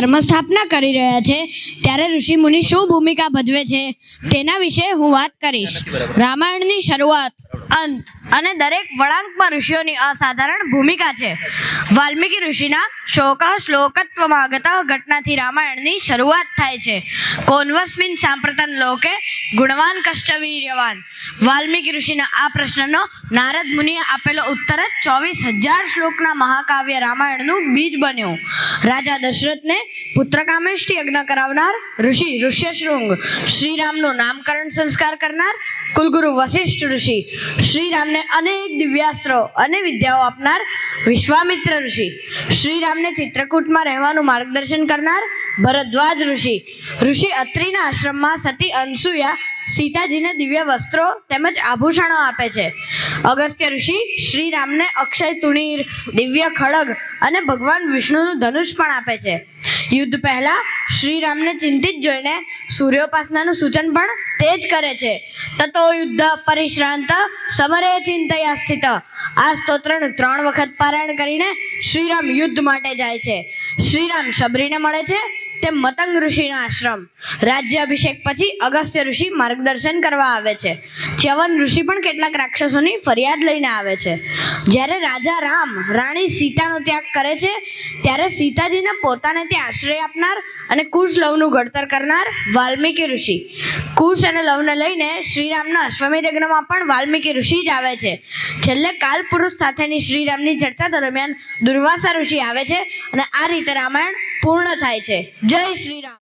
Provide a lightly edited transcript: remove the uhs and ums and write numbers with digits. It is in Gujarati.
ધર્મ સ્થાપના કરી રહ્યા છે ત્યારે ઋષિ મુનિ શું ભૂમિકા ભજવે છે તેના વિશે હું વાત કરીશ. રામાયણની શરૂઆત, અંત અને દરેક વળાંકમાં ઋષિઓની અસાધારણ ભૂમિકા છે. વાલ્મીકી ઋષિના શોક શ્લોકત્વમાગત ઘટનાથી રામાયણની શરૂઆત થાય છે. કોન્વસ્મિન સાંપ્રતન લોકે ગુણવાન કષ્ટવીર્યવાન. વાલ્મીકી ઋષિના આ પ્રશ્નનો નારદ મુનિએ આપેલો ઉત્તર જ 24,000 શ્લોકના મહાકાવ્ય રામાયણનું બીજ બન્યું. રાજા દશરથને પુત્રકામેષ્ટિ યજ્ઞ કરાવનાર ઋષિ ઋષ્યશૃંગ, શ્રીરામનું નામકરણ સંસ્કાર કરનાર કુલગુરુ વશિષ્ઠ ઋષિ, શ્રીરામને અનેક દિવ્યાસ્ત્રો અને વિદ્યાઓ આપનાર વિશ્વામિત્ર ઋષિ, શ્રીરામને ચિત્રકૂટમાં રહેવાનું માર્ગદર્શન કરનાર ભરદ્વાજ ઋષિ, ઋષિ અત્રિના આશ્રમમાં સતી અનસુયા સીતાજીને દિવ્ય વસ્ત્રો તેમજ આભૂષણો આપે છે. અગસ્ત્ય ઋષિ શ્રીરામને અક્ષય તુણીર, દિવ્ય ખડગ અને ભગવાન વિષ્ણુનું ધનુષ પણ આપે છે. યુદ્ધ પહેલા શ્રીરામને ચિંતિત જોઈને સૂર્યોપાસનાનું સૂચન પણ તે જ કરે છે. તતો યુદ્ધ પરિશ્રાંત સમરે ચિંતયા સ્થિત. આ સ્તોત્રનું 3 વખત પારાયણ કરીને શ્રીરામ યુદ્ધ માટે જાય છે. શ્રીરામ શબરીને મળે છે તે મતંગ ઋષિના આશ્રમ. રાજ્યાભિષેક પછી અગસ્ત્ય ઋષિ માર્ગદર્શન કરવા આવે છે. ચ્યવન ઋષિ પણ કેટલાક રાક્ષસોની ફરિયાદ લઈને આવે છે. જ્યારે રાજા રામ રાણી સીતાનો ત્યાગ કરે છે ત્યારે સીતાજીને પોતાને ત્યાં આશ્રય આપનાર અને કુશ લવનું ઘડતર કરનાર વાલ્મીકી ઋષિ. કુશ અને લવને લઈને શ્રીરામના અશ્વમેધ યજ્ઞમાં પણ વાલ્મીકી ઋષિ જ આવે છે. છેલ્લે કાલ પુરુષ સાથેની શ્રીરામની ચર્ચા દરમિયાન દુર્વાસા ઋષિ આવે છે અને આ રીતે રામાયણ પૂર્ણ થાય છે. જય શ્રી રામ.